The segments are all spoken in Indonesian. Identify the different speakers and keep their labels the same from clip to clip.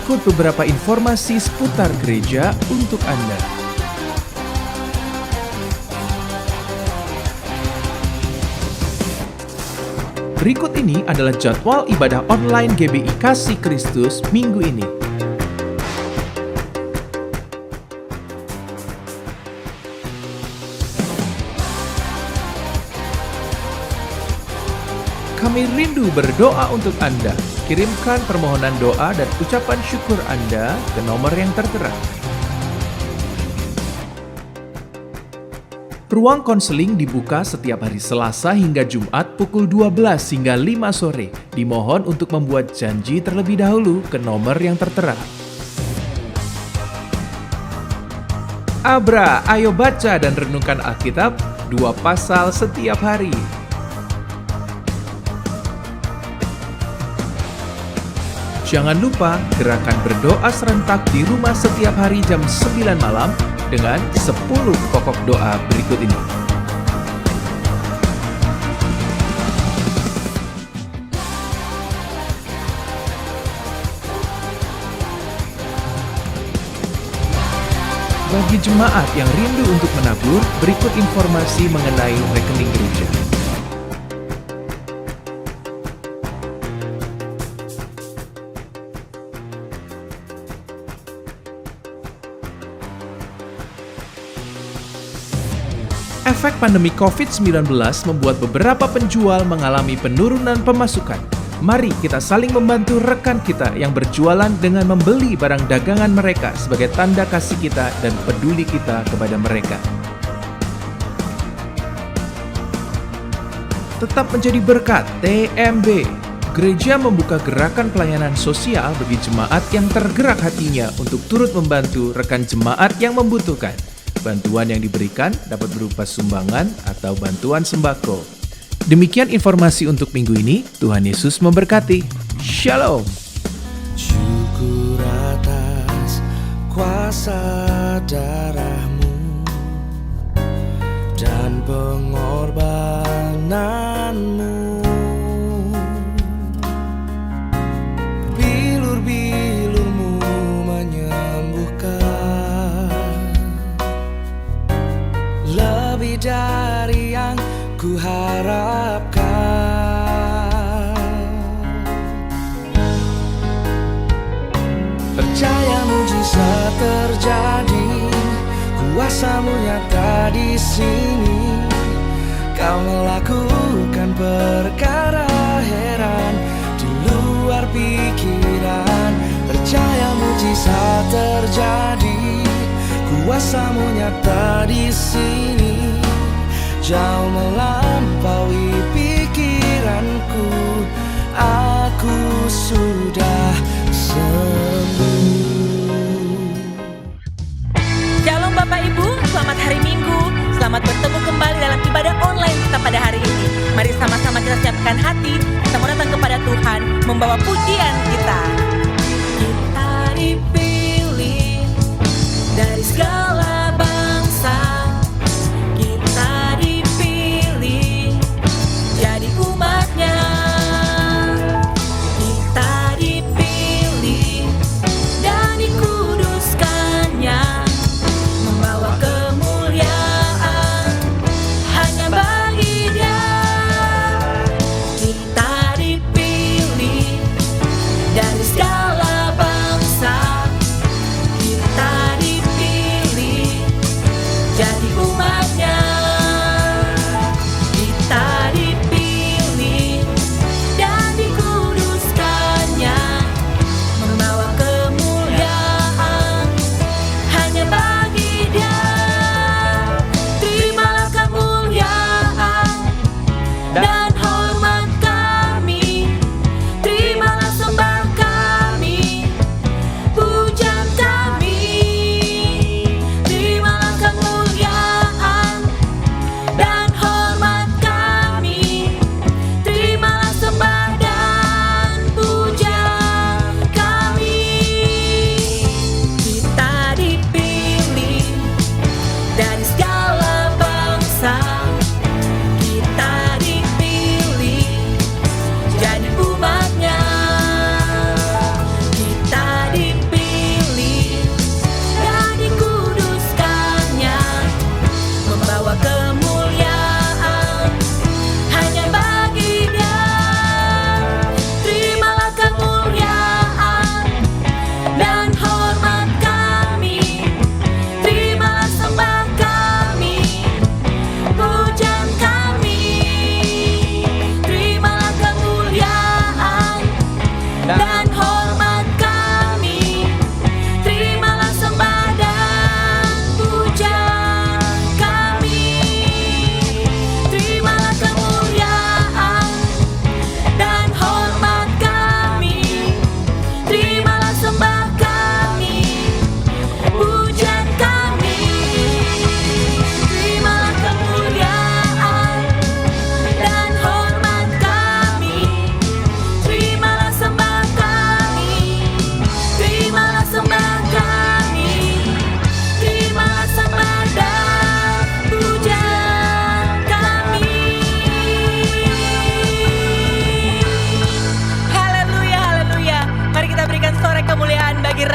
Speaker 1: Berikut beberapa informasi seputar gereja untuk Anda. Berikut ini adalah jadwal ibadah online GBI Kasih Kristus minggu ini. Kami rindu berdoa untuk Anda. Kirimkan permohonan doa dan ucapan syukur Anda ke nomor yang tertera. Ruang konseling dibuka setiap hari Selasa hingga Jumat pukul 12 hingga 5 sore. Dimohon untuk membuat janji terlebih dahulu ke nomor yang tertera. Abra, ayo baca dan renungkan Alkitab 2 pasal setiap hari. Jangan lupa gerakan berdoa serentak di rumah setiap hari jam 9 malam dengan 10 pokok doa berikut ini. Bagi jemaat yang rindu untuk menabur, berikut informasi mengenai rekening gereja. Efek pandemi COVID-19 membuat beberapa penjual mengalami penurunan pemasukan. Mari kita saling membantu rekan kita yang berjualan dengan membeli barang dagangan mereka sebagai tanda kasih kita dan peduli kita kepada mereka. Tetap menjadi berkat TMB. Gereja membuka gerakan pelayanan sosial bagi jemaat yang tergerak hatinya untuk turut membantu rekan jemaat yang membutuhkan. Bantuan yang diberikan dapat berupa sumbangan atau bantuan sembako. Demikian informasi untuk minggu ini. Tuhan Yesus memberkati. Shalom.
Speaker 2: Syukur atas kuasa darah-Mu dan pengorbanan-Mu. Bilur-bilur-Mu menyembuhkan lebih dari yang ku harapkan. Percaya mujizat terjadi, kuasa-Mu nyata di sini. Kau melakukan perkara heran di luar pikiran. Percaya mujizat terjadi, kuasa-Mu nyata di sini. Jauh melampaui pikiranku, aku sudah sembuh.
Speaker 3: Shalom Bapak Ibu, selamat hari Minggu. Selamat bertemu kembali dalam ibadah online kita pada hari ini. Mari sama-sama kita siapkan hati, kita mau datang kepada Tuhan, membawa pujian kita. Kita dipilih dari segala bangsa.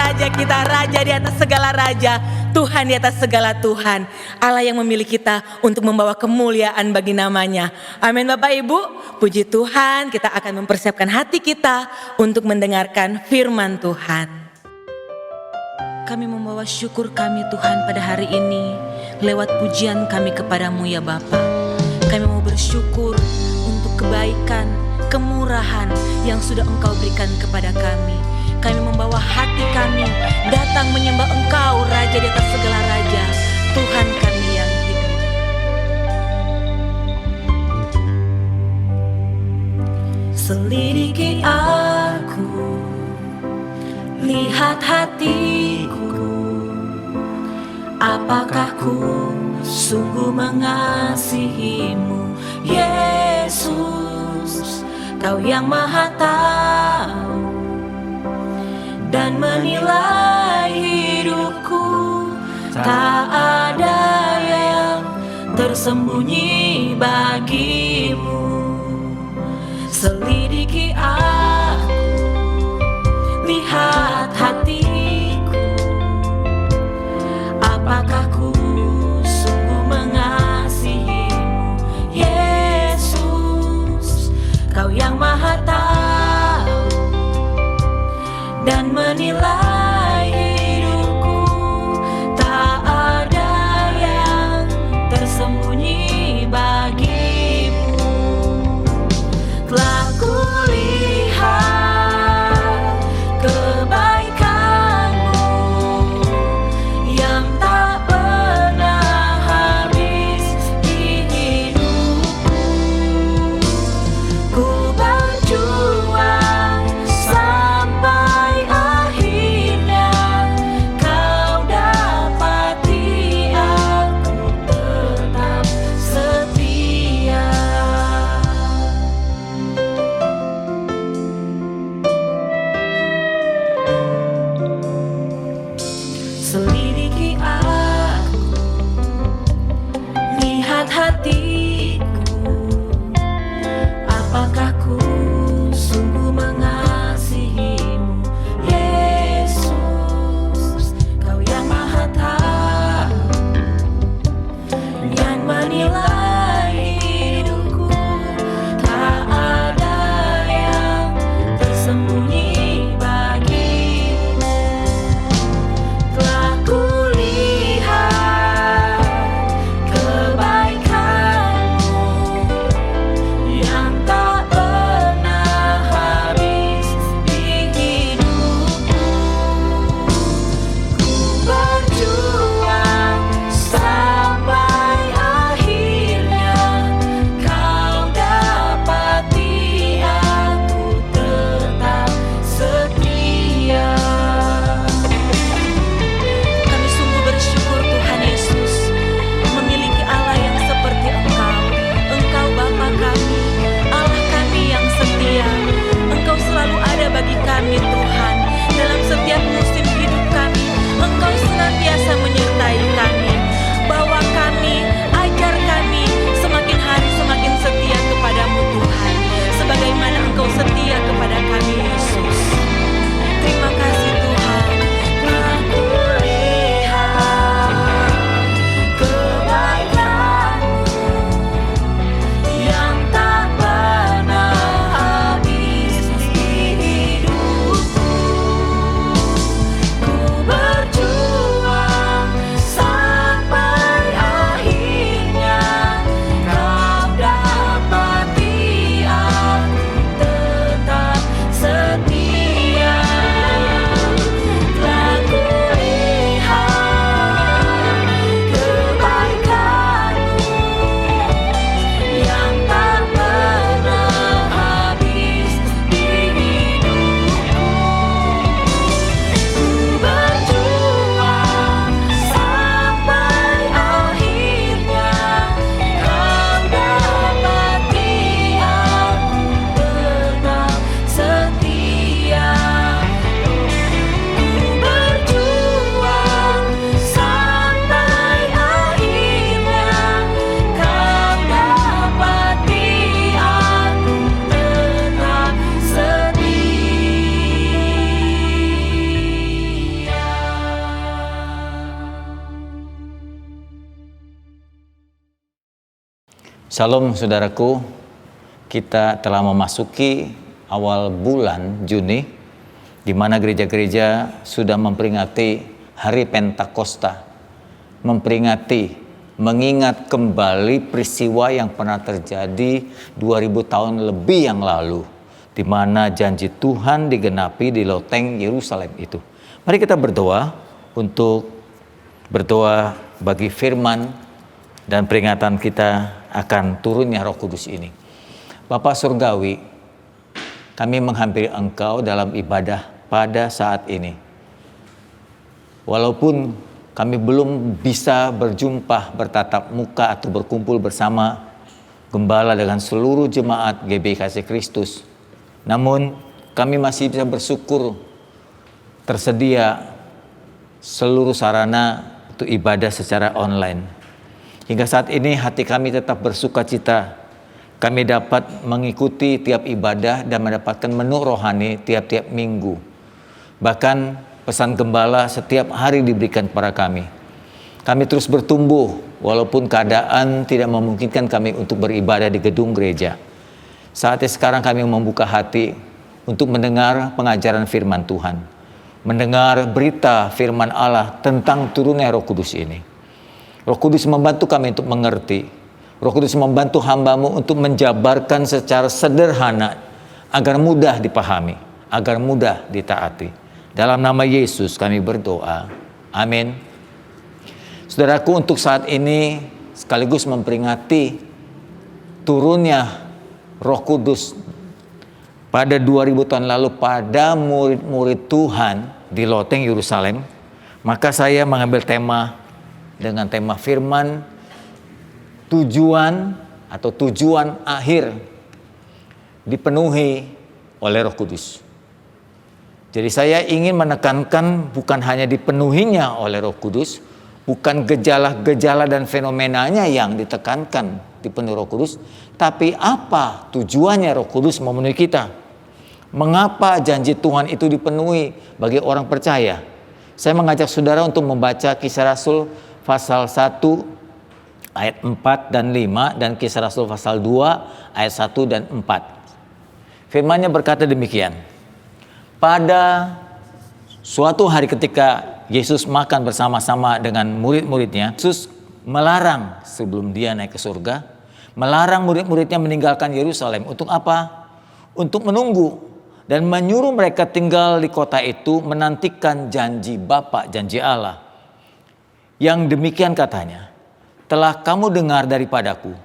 Speaker 3: Raja kita, Raja di atas segala raja, Tuhan di atas segala Tuhan, Allah yang memilih kita untuk membawa kemuliaan bagi namanya. Amin Bapak Ibu, puji Tuhan, kita akan mempersiapkan hati kita untuk mendengarkan firman Tuhan. Kami membawa syukur kami Tuhan pada hari ini lewat pujian kami kepadamu ya Bapa. Kami mau bersyukur untuk kebaikan, kemurahan yang sudah Engkau berikan kepada kami. Kami membawa hati kami datang menyembah Engkau, Raja di atas segala raja, Tuhan kami yang hidup. Selidiki aku, lihat hatiku, apakah ku sungguh mengasihimu, Yesus, Kau yang Maha Tahu dan menilai hidupku. Tak ada yang tersembunyi bagimu. Selidiki aku, lihat hatiku, apakah ku sungguh mengasihimu, Yesus, Kau yang Maha Tahu dan menilai hidupku. Tak ada yang tersembunyi bagimu. Telah kulihat kebaikanmu yang tak pernah habis di hidupku. Ku berjuang sampai akhirnya
Speaker 4: Shalom saudaraku, kita telah memasuki awal bulan Juni, di mana gereja-gereja sudah memperingati hari Pentakosta, mengingat kembali peristiwa yang pernah terjadi 2000 tahun lebih yang lalu, di mana janji Tuhan digenapi di loteng Yerusalem itu. Mari kita berdoa bagi firman dan peringatan kita akan turunnya Roh Kudus ini. Bapa Surgawi, kami menghampiri Engkau dalam ibadah pada saat ini. Walaupun kami belum bisa berjumpa, bertatap muka atau berkumpul bersama gembala dengan seluruh jemaat GBI Kristus, namun kami masih bisa bersyukur tersedia seluruh sarana untuk ibadah secara online. Hingga saat ini hati kami tetap bersuka cita. Kami dapat mengikuti tiap ibadah dan mendapatkan menu rohani tiap-tiap minggu. Bahkan pesan gembala setiap hari diberikan kepada kami. Kami terus bertumbuh walaupun keadaan tidak memungkinkan kami untuk beribadah di gedung gereja. Saatnya sekarang kami membuka hati untuk mendengar pengajaran firman Tuhan. Mendengar berita firman Allah tentang turunnya Roh Kudus ini. Roh Kudus membantu kami untuk mengerti. Roh Kudus membantu hamba-Mu untuk menjabarkan secara sederhana agar mudah dipahami, agar mudah ditaati. Dalam nama Yesus kami berdoa. Amin. Saudaraku, untuk saat ini sekaligus memperingati turunnya Roh Kudus pada 2000 tahun lalu pada murid-murid Tuhan di loteng Yerusalem, maka saya mengambil tema dengan tema firman tujuan akhir dipenuhi oleh Roh Kudus. Jadi saya ingin menekankan bukan hanya dipenuhinya oleh Roh Kudus, bukan gejala-gejala dan fenomenanya yang ditekankan dipenuhi Roh Kudus, tapi apa tujuannya Roh Kudus memenuhi kita? Mengapa janji Tuhan itu dipenuhi bagi orang percaya? Saya mengajak saudara untuk membaca Kisah Rasul pasal 1 ayat 4 dan 5 dan Kisah Rasul pasal 2 ayat 1 dan 4. Firman-Nya berkata demikian. Pada suatu hari ketika Yesus makan bersama-sama dengan murid-muridnya, Yesus melarang sebelum dia naik ke surga, melarang murid-muridnya meninggalkan Yerusalem. Untuk apa? Untuk menunggu dan menyuruh mereka tinggal di kota itu menantikan janji Bapa, janji Allah. Yang demikian katanya, telah kamu dengar daripadaku,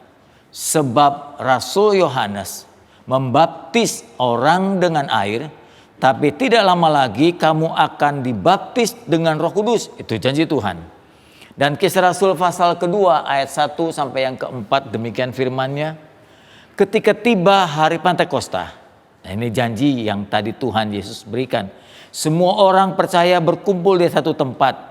Speaker 4: sebab Rasul Yohanes membaptis orang dengan air, tapi tidak lama lagi kamu akan dibaptis dengan Roh Kudus. Itu janji Tuhan. Dan Kisah Rasul pasal kedua ayat 1 sampai yang keempat demikian firman-Nya. Ketika tiba hari Pentakosta, nah ini janji yang tadi Tuhan Yesus berikan. Semua orang percaya berkumpul di satu tempat.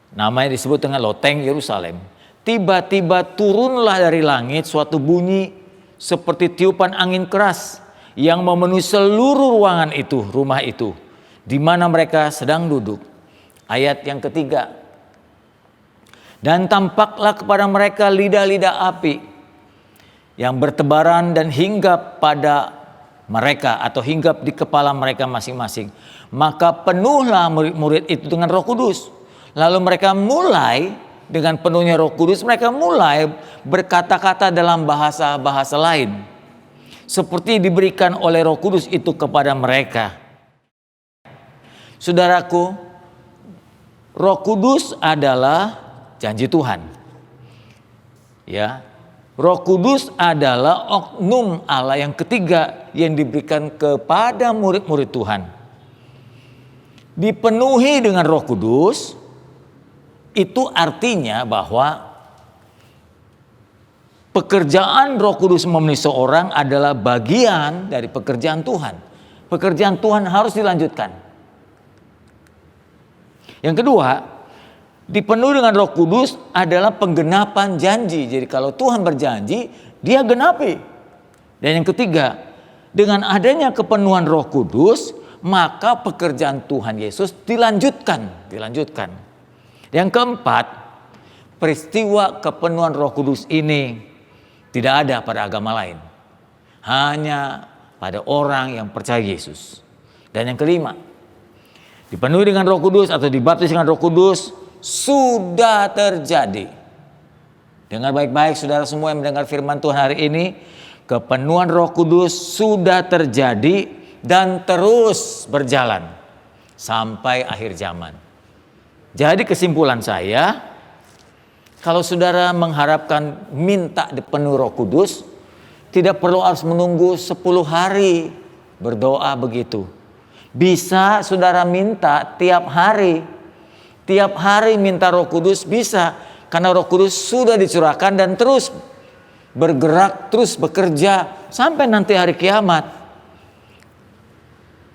Speaker 4: Namanya disebut dengan loteng Yerusalem. Tiba-tiba turunlah dari langit suatu bunyi seperti tiupan angin keras yang memenuhi seluruh ruangan itu, rumah itu, di mana mereka sedang duduk. Ayat yang ketiga. Dan tampaklah kepada mereka lidah-lidah api yang bertebaran dan hinggap pada mereka atau hinggap di kepala mereka masing-masing. Maka penuhlah murid-murid itu dengan Roh Kudus. Lalu mereka mulai dengan penuhnya Roh Kudus, mereka mulai berkata-kata dalam bahasa-bahasa lain. Seperti diberikan oleh Roh Kudus itu kepada mereka. Saudaraku, Roh Kudus adalah janji Tuhan. Ya, Roh Kudus adalah oknum Allah yang ketiga yang diberikan kepada murid-murid Tuhan. Dipenuhi dengan Roh Kudus itu artinya bahwa pekerjaan Roh Kudus memenuhi seorang adalah bagian dari pekerjaan Tuhan. Pekerjaan Tuhan harus dilanjutkan. Yang kedua, dipenuhi dengan Roh Kudus adalah penggenapan janji. Jadi kalau Tuhan berjanji, Dia genapi. Dan yang ketiga, dengan adanya kepenuhan Roh Kudus, maka pekerjaan Tuhan Yesus dilanjutkan. Yang keempat, peristiwa kepenuhan Roh Kudus ini Tidak ada pada agama lain. Hanya pada orang yang percaya Yesus. Dan yang kelima, dipenuhi dengan Roh Kudus atau dibaptis dengan Roh Kudus sudah terjadi. Dengar baik-baik saudara semua yang mendengar firman Tuhan hari ini. Kepenuhan Roh Kudus sudah terjadi dan terus berjalan sampai akhir zaman. Jadi kesimpulan saya, kalau saudara mengharapkan minta dipenuhi Roh Kudus, tidak perlu harus menunggu 10 hari berdoa begitu. Bisa saudara minta tiap hari. Tiap hari minta Roh Kudus bisa. Karena Roh Kudus sudah dicurahkan dan terus bergerak, terus bekerja sampai nanti hari kiamat.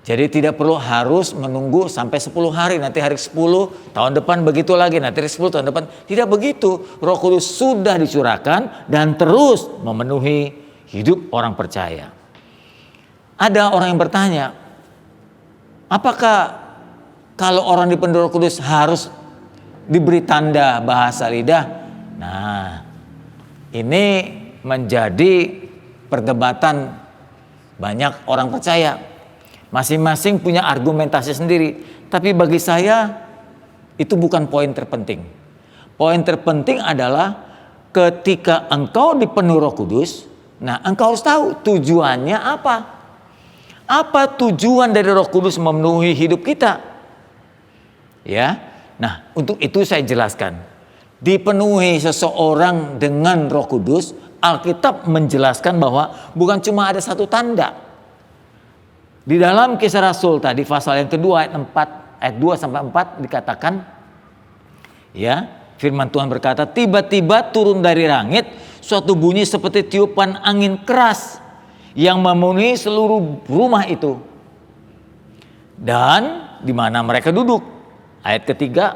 Speaker 4: Jadi tidak perlu harus menunggu sampai 10 hari. Nanti hari 10 tahun depan begitu lagi. Nanti hari 10 tahun depan. Tidak begitu. Roh Kudus sudah dicurahkan dan terus memenuhi hidup orang percaya. Ada orang yang bertanya, apakah kalau orang dipenuhi Roh Kudus harus diberi tanda bahasa lidah? Nah, ini menjadi perdebatan banyak orang percaya. Masing-masing punya argumentasi sendiri. Tapi bagi saya itu bukan poin terpenting. Poin terpenting adalah ketika engkau dipenuhi Roh Kudus, nah engkau harus tahu tujuannya apa. Apa tujuan dari Roh Kudus memenuhi hidup kita? Ya. Nah, untuk itu saya jelaskan. Dipenuhi seseorang dengan Roh Kudus, Alkitab menjelaskan bahwa bukan cuma ada satu tanda. Di dalam Kisah Rasul tadi pasal yang kedua ayat 2 sampai 4 dikatakan, ya, firman Tuhan berkata, tiba-tiba turun dari langit suatu bunyi seperti tiupan angin keras yang memenuhi seluruh rumah itu. Dan di mana mereka duduk. Ayat ketiga,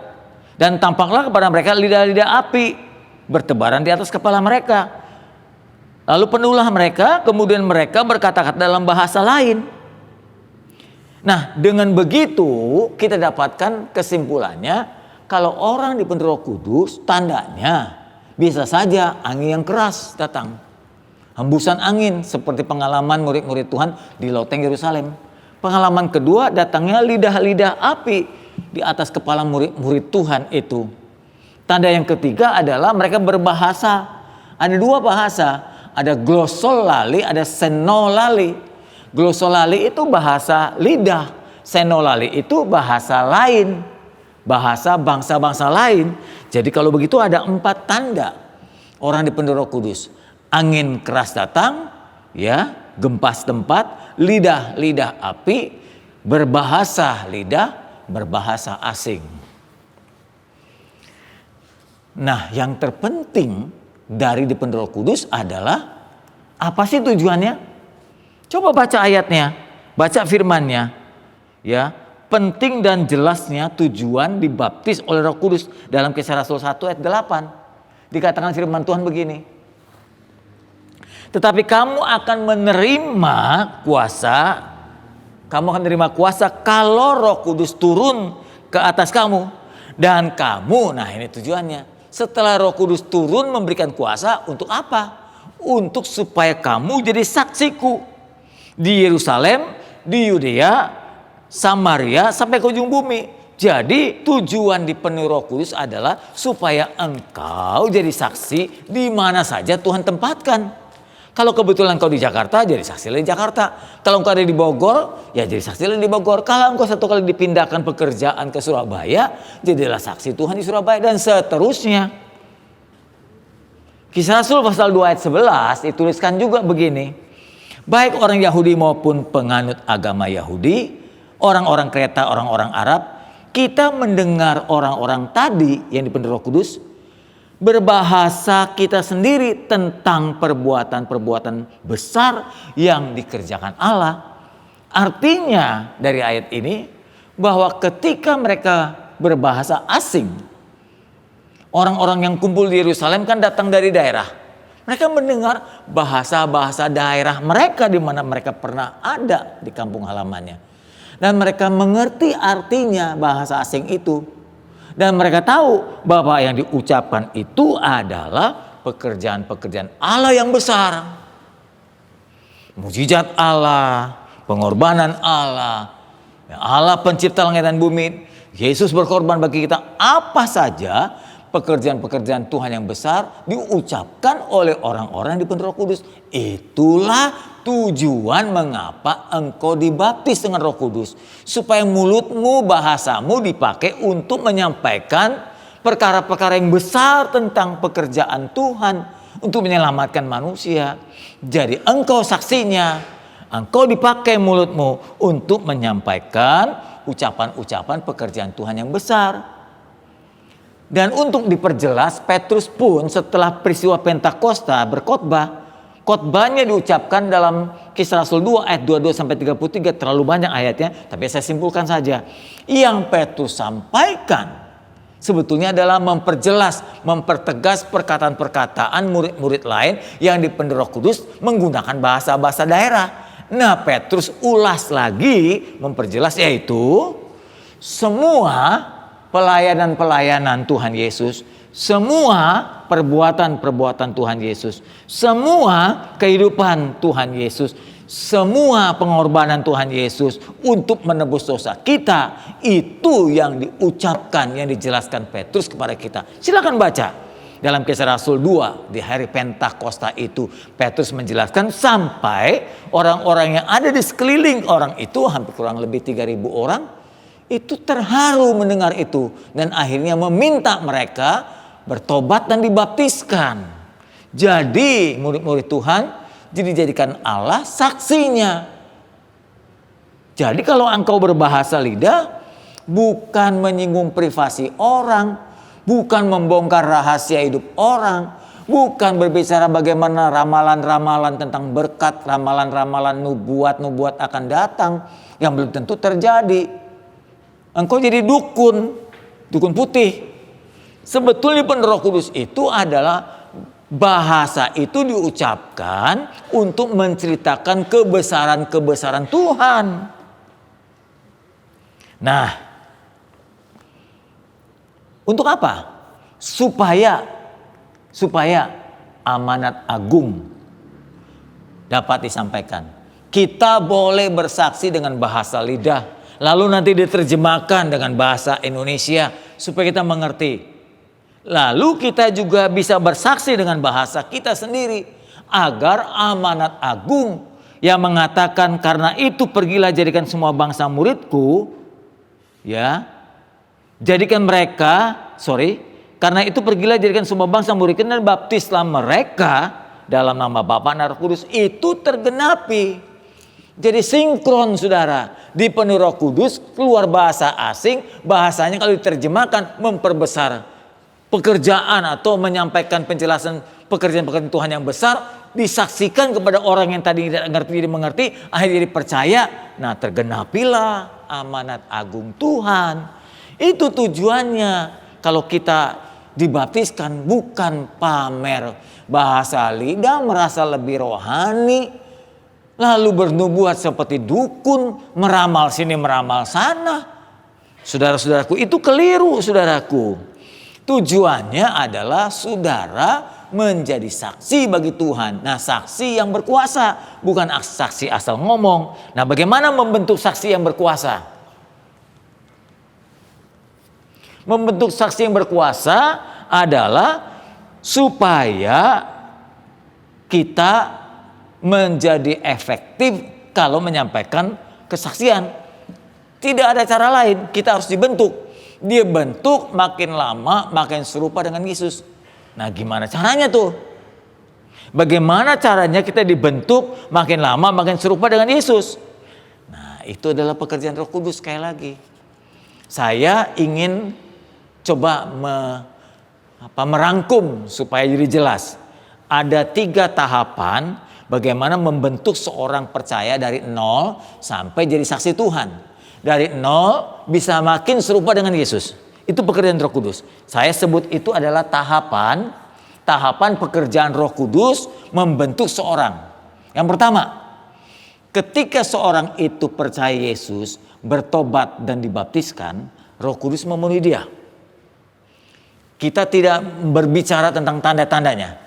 Speaker 4: dan tampaklah kepada mereka lidah-lidah api bertebaran di atas kepala mereka. Lalu penuhlah mereka, kemudian mereka berkata-kata dalam bahasa lain. Nah, dengan begitu kita dapatkan kesimpulannya, kalau orang dipenuhi Roh Kudus, tandanya bisa saja angin yang keras datang. Hembusan angin seperti pengalaman murid-murid Tuhan di loteng Yerusalem. Pengalaman kedua, datangnya lidah-lidah api di atas kepala murid-murid Tuhan itu. Tanda yang ketiga adalah mereka berbahasa. Ada dua bahasa, ada glosolali, ada senolali. Glosolali itu bahasa lidah, senolali itu bahasa lain, bahasa bangsa-bangsa lain. Jadi kalau begitu ada 4 tanda orang dipenuhi Roh Kudus. Angin keras datang, ya, gempa setempat, lidah-lidah api, berbahasa lidah, berbahasa asing. Nah, yang terpenting dari dipenuhi Roh Kudus adalah apa sih tujuannya? Coba baca ayatnya, baca firmannya, ya. Penting dan jelasnya tujuan dibaptis oleh Roh Kudus dalam Kisah Rasul 1 ayat 8. Dikatakan firman Tuhan begini. Tetapi kamu akan menerima kuasa, kalau Roh Kudus turun ke atas kamu. Dan kamu, nah ini tujuannya. Setelah Roh Kudus turun memberikan kuasa untuk apa? Untuk supaya kamu jadi saksiku. Di Yerusalem, di Yudea, Samaria, sampai ke ujung bumi. Jadi tujuan dipenuhi Roh Kudus adalah supaya engkau jadi saksi di mana saja Tuhan tempatkan. Kalau kebetulan engkau di Jakarta, jadi saksi di Jakarta. Kalau engkau ada di Bogor, ya jadi saksi di Bogor. Kalau engkau satu kali dipindahkan pekerjaan ke Surabaya, jadilah saksi Tuhan di Surabaya, dan seterusnya. Kisah Rasul pasal 2 ayat 11 dituliskan juga begini. Baik orang Yahudi maupun penganut agama Yahudi, orang-orang Kreta, orang-orang Arab, kita mendengar orang-orang tadi yang dipenuhi Roh Kudus berbahasa kita sendiri tentang perbuatan-perbuatan besar yang dikerjakan Allah. Artinya dari ayat ini bahwa ketika mereka berbahasa asing, orang-orang yang kumpul di Yerusalem kan datang dari daerah. Mereka mendengar bahasa-bahasa daerah mereka di mana mereka pernah ada di kampung halamannya. Dan mereka mengerti artinya bahasa asing itu. Dan mereka tahu bahwa yang diucapkan itu adalah pekerjaan-pekerjaan Allah yang besar. Mukjizat Allah, pengorbanan Allah, Allah pencipta langit dan bumi, Yesus berkorban bagi kita. Apa saja pekerjaan-pekerjaan Tuhan yang besar diucapkan oleh orang-orang yang dipenuhi Roh Kudus. Itulah tujuan mengapa engkau dibaptis dengan Roh Kudus. Supaya mulutmu, bahasamu dipakai untuk menyampaikan perkara-perkara yang besar tentang pekerjaan Tuhan untuk menyelamatkan manusia. Jadi engkau saksinya, engkau dipakai mulutmu untuk menyampaikan ucapan-ucapan pekerjaan Tuhan yang besar. Dan untuk diperjelas, Petrus pun setelah peristiwa Pentakosta berkhotbah. Khotbahnya diucapkan dalam Kisah Rasul 2 ayat 22-33, terlalu banyak ayatnya, tapi saya simpulkan saja. Yang Petrus sampaikan sebetulnya adalah memperjelas, mempertegas perkataan-perkataan murid-murid lain yang dipenuhi Roh Kudus menggunakan bahasa-bahasa daerah. Nah, Petrus ulas lagi memperjelas, yaitu semua pelayanan-pelayanan Tuhan Yesus, semua perbuatan-perbuatan Tuhan Yesus, semua kehidupan Tuhan Yesus, semua pengorbanan Tuhan Yesus untuk menebus dosa kita, itu yang diucapkan, yang dijelaskan Petrus kepada kita. Silakan baca dalam Kisah Rasul 2 di hari Pentakosta itu. Petrus menjelaskan sampai orang-orang yang ada di sekeliling orang itu, hampir kurang lebih 3.000 orang, itu terharu mendengar itu dan akhirnya meminta mereka bertobat dan dibaptiskan. Jadi murid-murid Tuhan dijadikan Allah saksinya. Jadi kalau engkau berbahasa lidah, bukan menyinggung privasi orang, bukan membongkar rahasia hidup orang, bukan berbicara bagaimana ramalan-ramalan tentang berkat, ramalan-ramalan nubuat-nubuat akan datang yang belum tentu terjadi. Engkau jadi dukun putih. Sebetulnya penuh Roh Kudus itu adalah bahasa itu diucapkan untuk menceritakan kebesaran-kebesaran Tuhan. Nah, untuk apa? Supaya amanat agung dapat disampaikan. Kita boleh bersaksi dengan bahasa lidah, lalu nanti diterjemahkan dengan bahasa Indonesia supaya kita mengerti. Lalu kita juga bisa bersaksi dengan bahasa kita sendiri agar amanat agung yang mengatakan karena itu pergilah jadikan semua bangsa muridku, ya. Karena itu pergilah jadikan semua bangsa muridku dan baptislah mereka dalam nama Bapa dan Roh Kudus, itu tergenapi. Jadi sinkron saudara, dipenuhi Roh Kudus, keluar bahasa asing, bahasanya kalau diterjemahkan memperbesar pekerjaan atau menyampaikan penjelasan pekerjaan-pekerjaan Tuhan yang besar, disaksikan kepada orang yang tadi tidak ngerti jadi mengerti, akhirnya jadi percaya. Nah, tergenapilah amanat agung Tuhan. Itu tujuannya kalau kita dibaptiskan, bukan pamer bahasa lidah merasa lebih rohani, lalu bernubuat seperti dukun, meramal sini meramal sana. Saudara-saudaraku, itu keliru saudaraku. Tujuannya adalah saudara menjadi saksi bagi Tuhan. Nah, saksi yang berkuasa, bukan saksi asal ngomong. Nah, bagaimana membentuk saksi yang berkuasa? Membentuk saksi yang berkuasa adalah supaya kita menjadi efektif kalau menyampaikan kesaksian. Tidak ada cara lain, kita harus dibentuk. Dia bentuk makin lama makin serupa dengan Yesus. Nah, gimana caranya tuh? Bagaimana caranya kita dibentuk makin lama makin serupa dengan Yesus? Nah, itu adalah pekerjaan Roh Kudus. Sekali lagi, saya ingin coba merangkum supaya jadi jelas. Ada 3 tahapan bagaimana membentuk seorang percaya dari 0 sampai jadi saksi Tuhan. Dari 0 bisa makin serupa dengan Yesus. Itu pekerjaan Roh Kudus. Saya sebut itu adalah tahapan pekerjaan Roh Kudus membentuk seorang. Yang pertama, ketika seorang itu percaya Yesus, bertobat dan dibaptiskan, Roh Kudus memenuhi dia. Kita tidak berbicara tentang tanda-tandanya.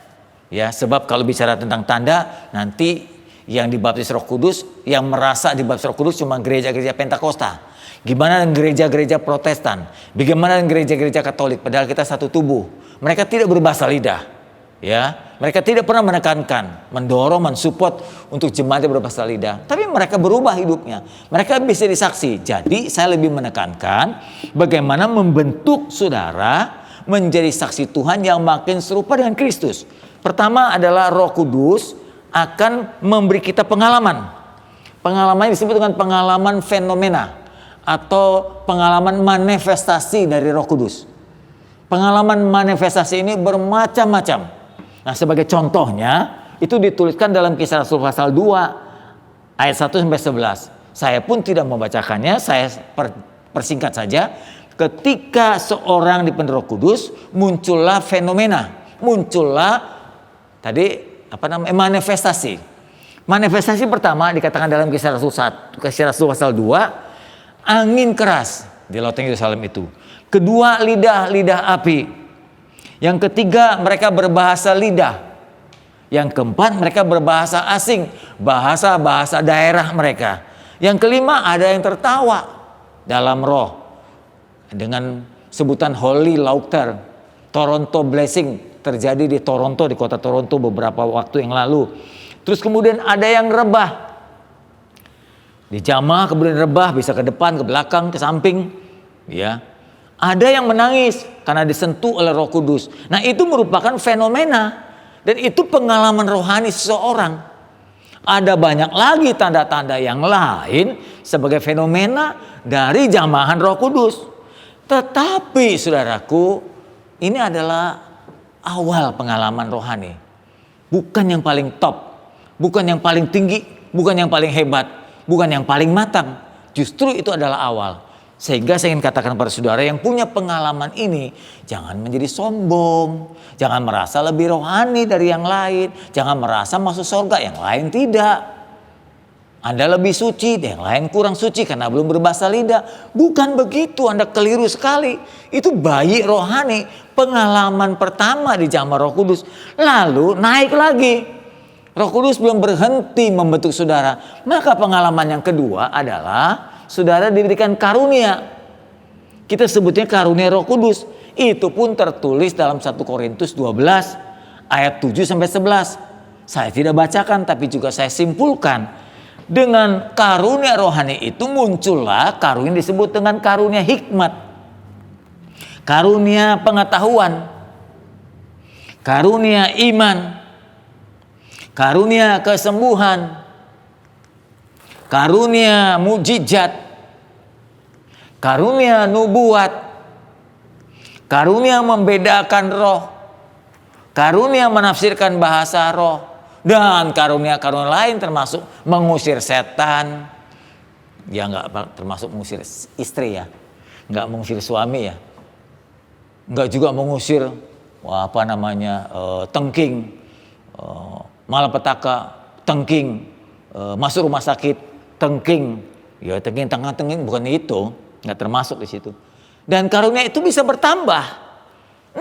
Speaker 4: Ya, sebab kalau bicara tentang tanda, nanti yang dibaptis Roh Kudus, yang merasa dibaptis Roh Kudus cuma gereja-gereja Pentakosta. Gimana dengan gereja-gereja Protestan? Bagaimana dengan gereja-gereja Katolik? Padahal kita satu tubuh. Mereka tidak berbahasa lidah. Ya, mereka tidak pernah menekankan, mendorong, mensupport untuk jemaat yang berbahasa lidah. Tapi mereka berubah hidupnya. Mereka bisa disaksi. Jadi saya lebih menekankan bagaimana membentuk saudara menjadi saksi Tuhan yang makin serupa dengan Kristus. Pertama adalah Roh Kudus akan memberi kita pengalaman. Pengalaman disebut dengan pengalaman fenomena atau pengalaman manifestasi dari Roh Kudus. Pengalaman manifestasi ini bermacam-macam. Nah, sebagai contohnya itu dituliskan dalam Kisah Rasul pasal 2 ayat 1 sampai 11. Saya pun tidak membacakannya, saya persingkat saja. Ketika seorang dipenuhi Roh Kudus, muncullah fenomena, muncullah manifestasi. Manifestasi pertama dikatakan dalam Kisah Rasul pasal 2, angin keras di loteng Yerusalem itu. Kedua, lidah api. Yang ketiga, mereka berbahasa lidah. Yang keempat, mereka berbahasa asing, bahasa daerah mereka. Yang kelima, ada yang tertawa dalam roh dengan sebutan Holy Laughter. Toronto Blessing terjadi di Toronto, di kota Toronto beberapa waktu yang lalu. Terus kemudian ada yang rebah. Dijamah kemudian rebah, bisa ke depan, ke belakang, ke samping, ya. Ada yang menangis karena disentuh oleh Roh Kudus. Nah, itu merupakan fenomena dan itu pengalaman rohani seseorang. Ada banyak lagi tanda-tanda yang lain sebagai fenomena dari jamahan Roh Kudus. Tetapi saudaraku, ini adalah awal pengalaman rohani. Bukan yang paling top, bukan yang paling tinggi, bukan yang paling hebat, bukan yang paling matang. Justru itu adalah awal. Sehingga saya ingin katakan kepada saudara yang punya pengalaman ini, jangan menjadi sombong, jangan merasa lebih rohani dari yang lain, jangan merasa masuk surga, yang lain tidak. Anda lebih suci, yang lain kurang suci karena belum berbahasa lidah. Bukan begitu, Anda keliru sekali. Itu bayi rohani, pengalaman pertama di jamaah Roh Kudus. Lalu naik lagi. Roh Kudus belum berhenti membentuk saudara. Maka pengalaman yang kedua adalah saudara diberikan karunia. Kita sebutnya karunia Roh Kudus. Itu pun tertulis dalam 1 Korintus 12 ayat 7 sampai 11. Saya tidak bacakan tapi juga saya simpulkan. Dengan karunia rohani itu muncullah karunia disebut dengan karunia hikmat. Karunia pengetahuan. Karunia iman. Karunia kesembuhan. Karunia mujizat, karunia nubuat, karunia membedakan roh, karunia menafsirkan bahasa roh, dan karunia-karunia lain termasuk mengusir setan. Ya enggak termasuk mengusir istri ya, enggak mengusir suami ya, enggak juga mengusir tengking, malapetaka, tengking, masuk rumah sakit. Tengking bukan itu, nggak termasuk di situ. Dan karunia itu bisa bertambah.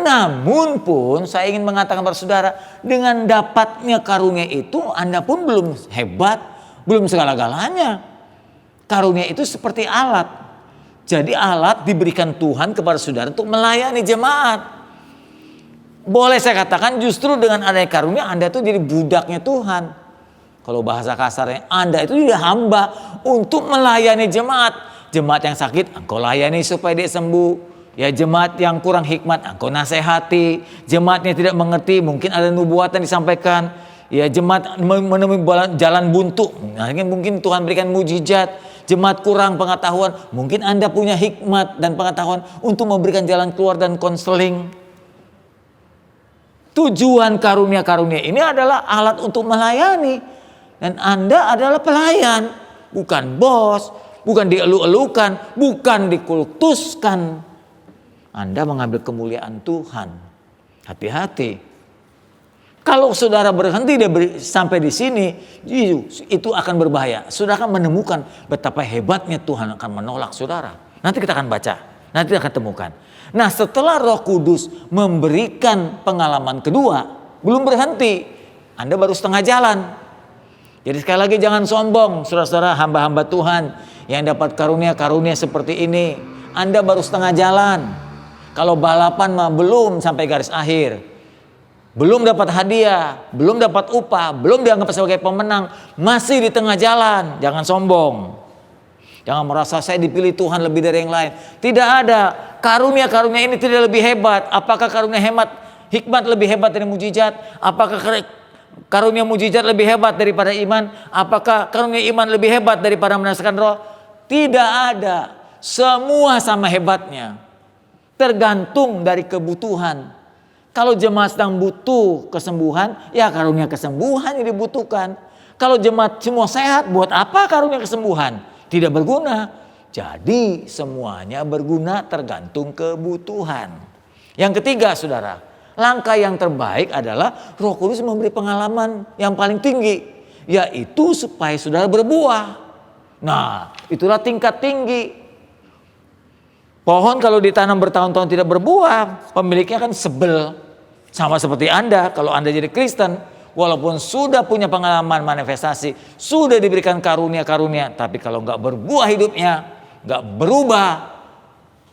Speaker 4: Namun pun saya ingin mengatakan kepada saudara, dengan dapatnya karunia itu Anda pun belum hebat, belum segala-galanya. Karunia itu seperti alat. Jadi alat diberikan Tuhan kepada saudara untuk melayani jemaat. Boleh saya katakan justru dengan adanya karunia Anda itu jadi budaknya Tuhan. Kalau bahasa kasarnya, Anda itu juga hamba untuk melayani jemaat. Jemaat yang sakit, engkau layani supaya dia sembuh. Ya, jemaat yang kurang hikmat, engkau nasihati. Jemaatnya tidak mengerti, mungkin ada nubuatan disampaikan. Ya, jemaat menemui jalan buntu, mungkin Tuhan berikan mujizat. Jemaat kurang pengetahuan, mungkin Anda punya hikmat dan pengetahuan untuk memberikan jalan keluar dan konseling. Tujuan karunia-karunia ini adalah alat untuk melayani. Dan Anda adalah pelayan, bukan bos, bukan dielu-elukan, bukan dikultuskan. Anda mengambil kemuliaan Tuhan. Hati-hati. Kalau saudara berhenti sampai di sini, itu akan berbahaya. Saudara akan menemukan betapa hebatnya Tuhan akan menolak saudara. Nanti kita akan baca, nanti kita akan temukan. Nah, setelah Roh Kudus memberikan pengalaman kedua, belum berhenti. Anda baru setengah jalan. Jadi sekali lagi jangan sombong, saudara-saudara hamba-hamba Tuhan yang dapat karunia-karunia seperti ini. Anda baru setengah jalan. Kalau balapan mah belum sampai garis akhir. Belum dapat hadiah, belum dapat upah, belum dianggap sebagai pemenang. Masih di tengah jalan, jangan sombong. Jangan merasa saya dipilih Tuhan lebih dari yang lain. Tidak ada. Karunia-karunia ini tidak lebih hebat. Apakah karunia hikmat lebih hebat dari mujizat? Apakah karunia mujizat lebih hebat daripada iman? Apakah karunia iman lebih hebat daripada merasakan roh? Tidak ada. Semua sama hebatnya. Tergantung dari kebutuhan. Kalau jemaat sedang butuh kesembuhan, ya karunia kesembuhan yang dibutuhkan. Kalau jemaat semua sehat, buat apa karunia kesembuhan? Tidak berguna. Jadi semuanya berguna tergantung kebutuhan. Yang ketiga, saudara, langkah yang terbaik adalah Roh Kudus memberi pengalaman yang paling tinggi, yaitu supaya saudara berbuah. Nah, itulah tingkat tinggi. Pohon kalau ditanam bertahun-tahun tidak berbuah, pemiliknya kan sebel. Sama seperti Anda, kalau Anda jadi Kristen, walaupun sudah punya pengalaman manifestasi, sudah diberikan karunia-karunia, tapi kalau nggak berbuah hidupnya, nggak berubah,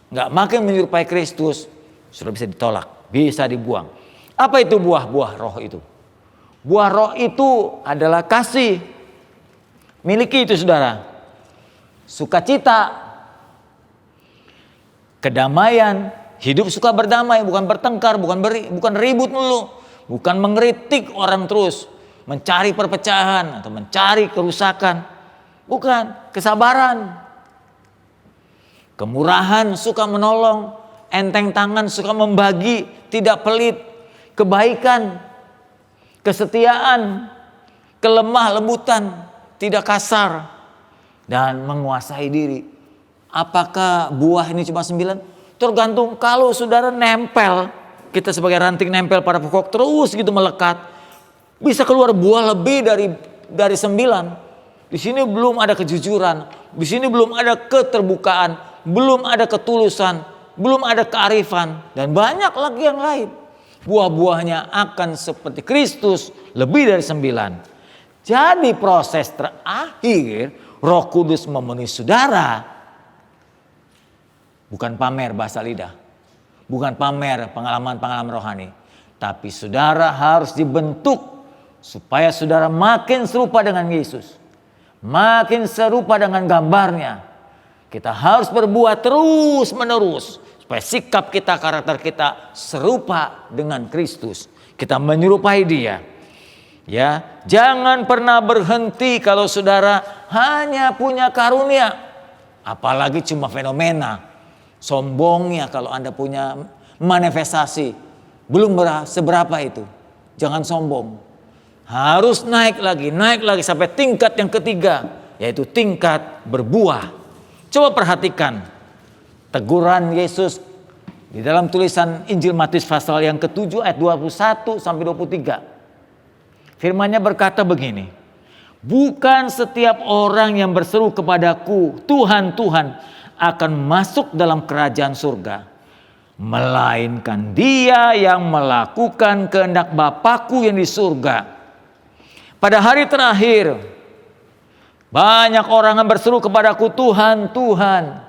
Speaker 4: nggak makin menyerupai Kristus, sudah bisa ditolak, bisa dibuang. Apa itu buah-buah roh itu? Buah roh itu adalah kasih. Miliki itu saudara. Sukacita, kedamaian, hidup suka berdamai, bukan bertengkar, bukan ribut mulu, bukan mengkritik orang terus, mencari perpecahan atau mencari kerusakan. Bukan, kesabaran, kemurahan, suka menolong, enteng tangan, suka membagi, tidak pelit, kebaikan, kesetiaan, kelemah lembutan, tidak kasar, dan menguasai diri. Apakah buah ini cuma 9? Tergantung. Kalau saudara nempel, kita sebagai ranting nempel pada pokok terus gitu melekat, bisa keluar buah lebih dari 9. Di sini belum ada kejujuran, di sini belum ada keterbukaan, belum ada ketulusan, belum ada kearifan, dan banyak lagi yang lain. Buah-buahnya akan seperti Kristus, lebih dari 9. Jadi proses terakhir Roh Kudus memenuhi saudara. Bukan pamer bahasa lidah, bukan pamer pengalaman-pengalaman rohani, tapi saudara harus dibentuk supaya saudara makin serupa dengan Yesus, makin serupa dengan gambarnya. Kita harus berbuat terus menerus supaya sikap kita, karakter kita serupa dengan Kristus. Kita menyerupai Dia. Ya, jangan pernah berhenti kalau saudara hanya punya karunia, apalagi cuma fenomena. Sombongnya kalau Anda punya manifestasi, belum seberapa itu. Jangan sombong. Harus naik lagi sampai tingkat yang ketiga, yaitu tingkat berbuah. Coba perhatikan teguran Yesus di dalam tulisan Injil Matius pasal yang ke-7 ayat 21 sampai 23. Firman-Nya berkata begini, bukan setiap orang yang berseru kepadaku, Tuhan, Tuhan, akan masuk dalam kerajaan surga, melainkan dia yang melakukan kehendak Bapa-Ku yang di surga. Pada hari terakhir, banyak orang yang berseru kepadaku, Tuhan, Tuhan,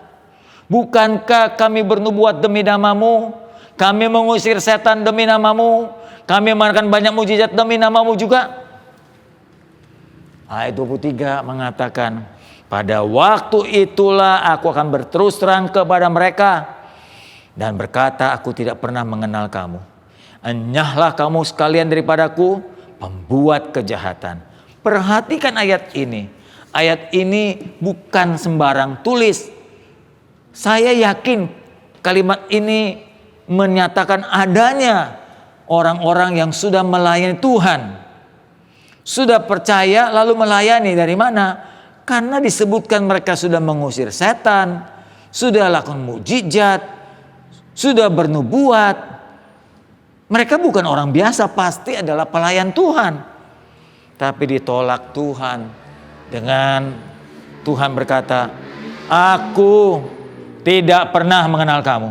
Speaker 4: bukankah kami bernubuat demi nama-Mu? Kami mengusir setan demi nama-Mu? Kami mengadakan banyak mujizat demi nama-Mu juga? Ayat 23 mengatakan, pada waktu itulah aku akan berterus terang kepada mereka dan berkata, aku tidak pernah mengenal kamu. Enyahlah kamu sekalian daripadaku, pembuat kejahatan. Perhatikan ayat ini. Ayat ini bukan sembarang tulis. Saya yakin kalimat ini menyatakan adanya orang-orang yang sudah melayani Tuhan. Sudah percaya lalu melayani. Dari mana? Karena disebutkan mereka sudah mengusir setan, sudah lakukan mukjizat, sudah bernubuat. Mereka bukan orang biasa, pasti adalah pelayan Tuhan. Tapi ditolak Tuhan dengan Tuhan berkata, aku tidak pernah mengenal kamu.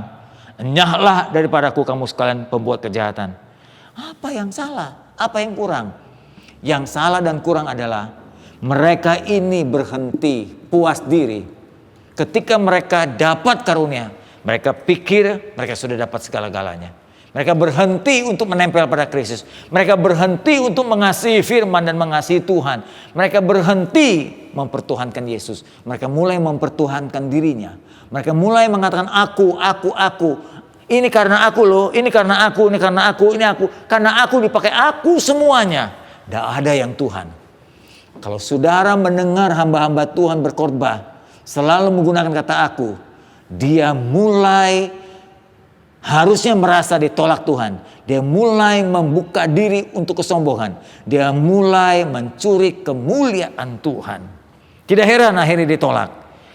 Speaker 4: Enyahlah daripadaku kamu sekalian pembuat kejahatan. Apa yang salah? Apa yang kurang? Yang salah dan kurang adalah mereka ini berhenti puas diri. Ketika mereka dapat karunia, mereka pikir mereka sudah dapat segala-galanya. Mereka berhenti untuk menempel pada Kristus. Mereka berhenti untuk mengasihi firman dan mengasihi Tuhan. Mereka berhenti mempertuhankan Yesus. Mereka mulai mempertuhankan dirinya. Mereka mulai mengatakan aku. Ini karena aku loh, ini karena aku, ini karena aku, ini aku. Karena aku dipakai aku semuanya. Tidak ada yang Tuhan. Kalau saudara mendengar hamba-hamba Tuhan berkhotbah, selalu menggunakan kata aku, dia mulai harusnya merasa ditolak Tuhan. Dia mulai membuka diri untuk kesombongan. Dia mulai mencuri kemuliaan Tuhan. Tidak heran akhirnya ditolak.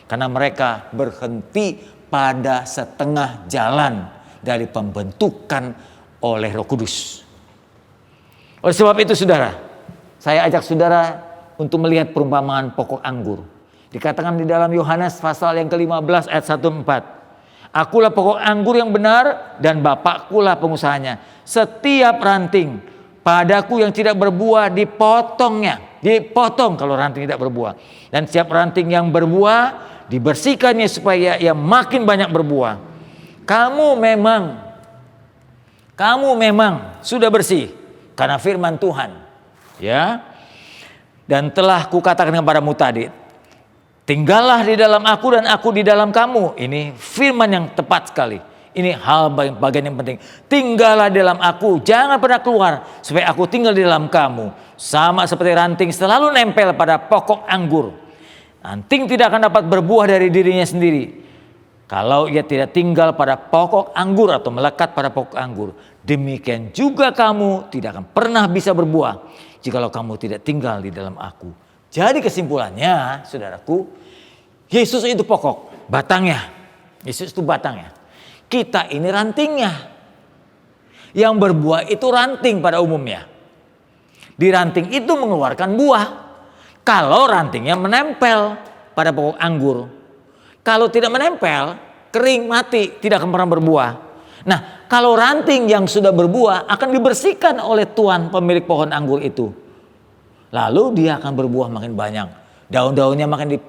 Speaker 4: Karena mereka berhenti pada setengah jalan dari pembentukan oleh Roh Kudus. Oleh sebab itu saudara, saya ajak saudara untuk melihat perumpamaan pokok anggur. Dikatakan di dalam Yohanes pasal yang ke-15 ayat 1-4. Akulah pokok anggur yang benar dan Bapakkulah pengusahanya. Setiap ranting padaku yang tidak berbuah dipotongnya. Dipotong kalau ranting tidak berbuah. Dan setiap ranting yang berbuah dibersihkannya supaya ia makin banyak berbuah. Kamu memang sudah bersih karena firman Tuhan. Ya. Dan telah kukatakan kepadamu tadi, tinggallah di dalam aku dan aku di dalam kamu. Ini firman yang tepat sekali. Ini hal bagian yang penting. Tinggallah di dalam aku, jangan pernah keluar supaya aku tinggal di dalam kamu. Sama seperti ranting selalu nempel pada pokok anggur. Ranting tidak akan dapat berbuah dari dirinya sendiri kalau ia tidak tinggal pada pokok anggur atau melekat pada pokok anggur. Demikian juga kamu tidak akan pernah bisa berbuah jikalau kamu tidak tinggal di dalam aku. Jadi kesimpulannya, saudaraku, Yesus itu pokok, batangnya. Yesus itu batangnya. Kita ini rantingnya. Yang berbuah itu ranting pada umumnya. Di ranting itu mengeluarkan buah. Kalau rantingnya menempel pada pokok anggur. Kalau tidak menempel, kering, mati, tidak akan pernah berbuah. Nah, kalau ranting yang sudah berbuah akan dibersihkan oleh Tuhan pemilik pohon anggur itu. Lalu dia akan berbuah makin banyak. Daun-daunnya makin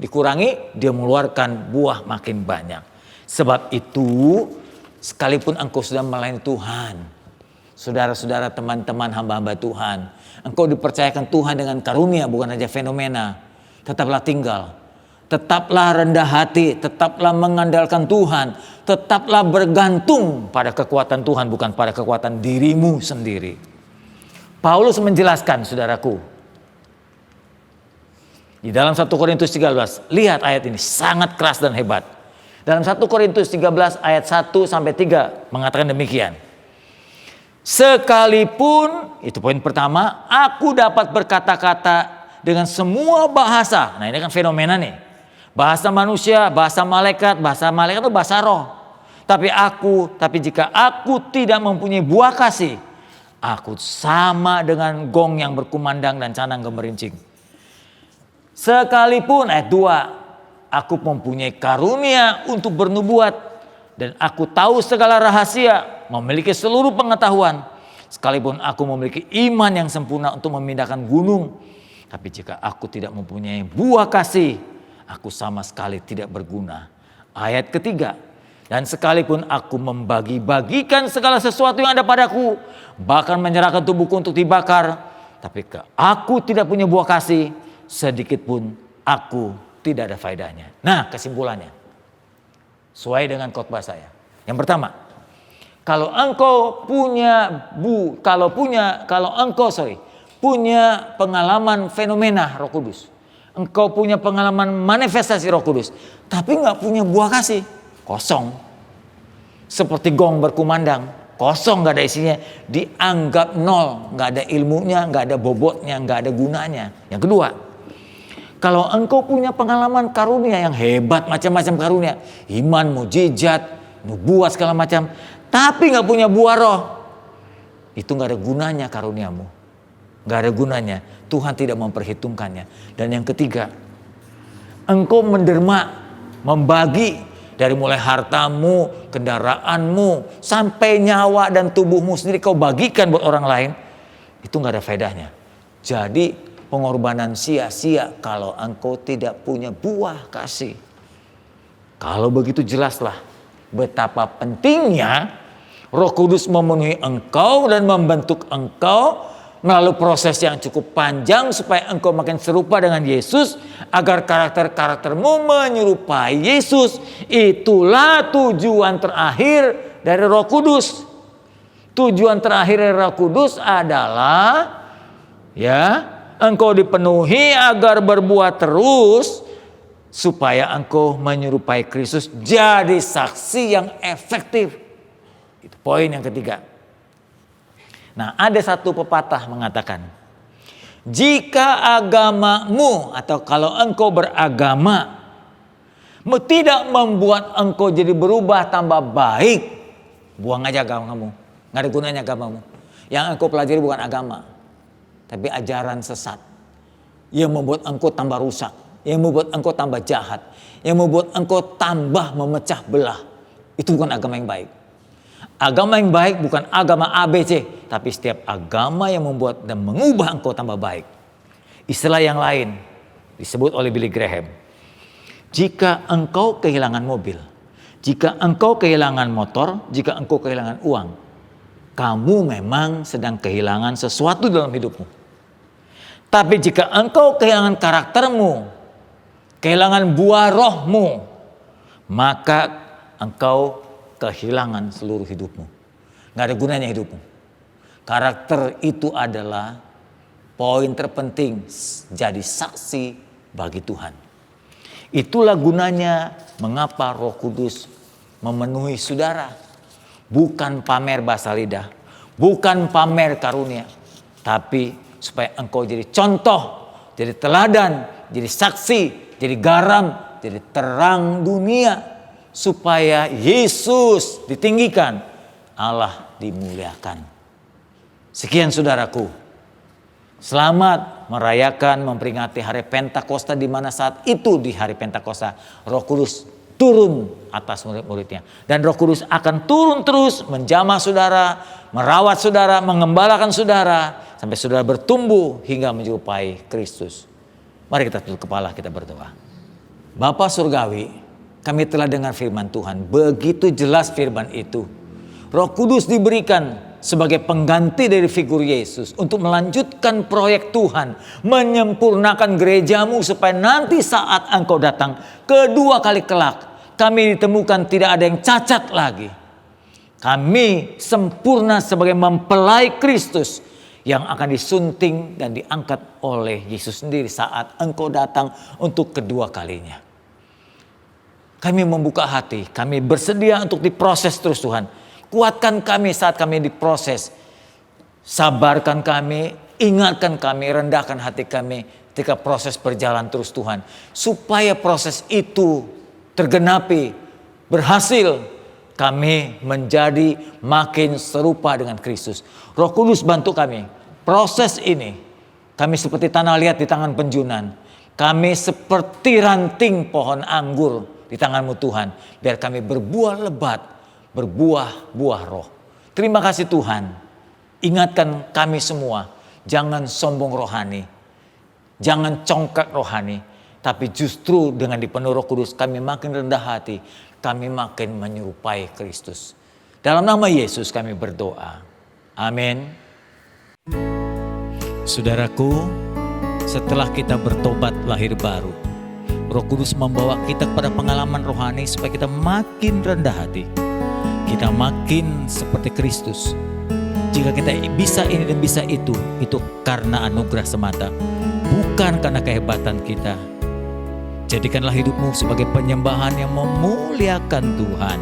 Speaker 4: dikurangi, dia mengeluarkan buah makin banyak. Sebab itu, sekalipun engkau sudah melayani Tuhan, saudara-saudara, teman-teman, hamba-hamba Tuhan, engkau dipercayakan Tuhan dengan karunia, bukan saja fenomena. Tetaplah tinggal, tetaplah rendah hati, tetaplah mengandalkan Tuhan, tetaplah bergantung pada kekuatan Tuhan, bukan pada kekuatan dirimu sendiri. Paulus menjelaskan, saudaraku, di dalam 1 Korintus 13, lihat ayat ini sangat keras dan hebat. Dalam 1 Korintus 13 ayat 1-3 mengatakan demikian. Sekalipun, itu poin pertama, aku dapat berkata-kata dengan semua bahasa. Nah, ini kan fenomena nih. Bahasa manusia, bahasa malaikat itu bahasa roh. Tapi jika aku tidak mempunyai buah kasih, aku sama dengan gong yang berkumandang dan canang gemerincing. Sekalipun, ayat 2, aku mempunyai karunia untuk bernubuat dan aku tahu segala rahasia, memiliki seluruh pengetahuan. Sekalipun aku memiliki iman yang sempurna untuk memindahkan gunung, tapi jika aku tidak mempunyai buah kasih, aku sama sekali tidak berguna. Ayat ketiga, dan sekalipun aku membagi-bagikan segala sesuatu yang ada padaku, bahkan menyerahkan tubuhku untuk dibakar, tapi aku tidak punya buah kasih, sedikit pun aku tidak ada faedahnya. Nah, kesimpulannya sesuai dengan khotbah saya. Yang pertama, kalau engkau punya pengalaman fenomena Roh Kudus, engkau punya pengalaman manifestasi Roh Kudus, tapi nggak punya buah kasih, kosong. Seperti gong berkumandang, kosong, nggak ada isinya, dianggap nol, nggak ada ilmunya, nggak ada bobotnya, nggak ada gunanya. Yang kedua, kalau engkau punya pengalaman karunia yang hebat, macam-macam karunia, iman, mujizat, nubuat segala macam, tapi nggak punya buah roh, itu nggak ada gunanya karuniamu, nggak ada gunanya. Tuhan tidak memperhitungkannya. Dan yang ketiga, engkau menderma, membagi, Dari mulai hartamu, kendaraanmu, sampai nyawa dan tubuhmu sendiri kau bagikan buat orang lain, itu gak ada faedahnya. Jadi pengorbanan sia-sia kalau engkau tidak punya buah kasih. Kalau begitu jelaslah betapa pentingnya Roh Kudus memenuhi engkau dan membentuk engkau melalui proses yang cukup panjang supaya engkau makin serupa dengan Yesus, agar karakter-karaktermu menyerupai Yesus. Itulah tujuan terakhir dari Roh Kudus. Tujuan terakhir dari Roh Kudus adalah engkau dipenuhi agar berbuat terus supaya engkau menyerupai Kristus, jadi saksi yang efektif. Itu poin yang ketiga. Nah, ada satu pepatah mengatakan, jika agamamu atau kalau engkau beragama tidak membuat engkau jadi berubah tambah baik, buang aja agamamu. Nggak ada gunanya agamamu. Yang engkau pelajari bukan agama, tapi ajaran sesat yang membuat engkau tambah rusak, yang membuat engkau tambah jahat, yang membuat engkau tambah memecah belah. Itu bukan agama yang baik. Agama yang baik bukan agama ABC, tapi setiap agama yang membuat dan mengubah engkau tambah baik. Istilah yang lain disebut oleh Billy Graham. Jika engkau kehilangan mobil, jika engkau kehilangan motor, jika engkau kehilangan uang, kamu memang sedang kehilangan sesuatu dalam hidupmu. Tapi jika engkau kehilangan karaktermu, kehilangan buah rohmu, maka engkau kehilangan seluruh hidupmu. Gak ada gunanya hidupmu. Karakter itu adalah poin terpenting jadi saksi bagi Tuhan. Itulah gunanya mengapa Roh Kudus memenuhi saudara. Bukan pamer bahasa lidah, bukan pamer karunia, tapi supaya engkau jadi contoh, jadi teladan, jadi saksi, jadi garam, jadi terang dunia. Supaya Yesus ditinggikan, Allah dimuliakan. Sekian saudaraku. Selamat merayakan, memperingati hari Pentakosta, di mana saat itu di hari Pentakosta Roh Kudus turun atas murid-muridnya. Dan Roh Kudus akan turun terus menjamah saudara, merawat saudara, mengembalakan saudara, sampai saudara bertumbuh hingga menyerupai Kristus. Mari kita tutup kepala, kita berdoa. Bapa Surgawi, kami telah dengar firman Tuhan. Begitu jelas firman itu. Roh Kudus diberikan sebagai pengganti dari figur Yesus untuk melanjutkan proyek Tuhan, menyempurnakan gerejamu supaya nanti saat engkau datang kedua kali kelak, kami ditemukan tidak ada yang cacat lagi. Kami sempurna sebagai mempelai Kristus yang akan disunting dan diangkat oleh Yesus sendiri saat engkau datang untuk kedua kalinya. Kami membuka hati, kami bersedia untuk diproses terus Tuhan. Kuatkan kami saat kami diproses. Sabarkan kami, ingatkan kami, rendahkan hati kami ketika proses berjalan terus Tuhan. Supaya proses itu tergenapi, berhasil, kami menjadi makin serupa dengan Kristus. Roh Kudus bantu kami. Proses ini, kami seperti tanah liat di tangan penjunan. Kami seperti ranting pohon anggur di tangan-Mu Tuhan, biar kami berbuah lebat, berbuah buah roh. Terima kasih Tuhan. Ingatkan kami semua, jangan sombong rohani, jangan congkak rohani, tapi justru dengan dipenuhi Roh Kudus kami makin rendah hati, kami makin menyerupai Kristus. Dalam nama Yesus kami berdoa. Amin. Saudaraku, setelah kita bertobat lahir baru, Roh Kudus membawa kita kepada pengalaman rohani supaya kita makin rendah hati. Kita makin seperti Kristus. Jika kita bisa ini dan bisa itu karena anugerah semata, bukan karena kehebatan kita. Jadikanlah hidupmu sebagai penyembahan yang memuliakan Tuhan.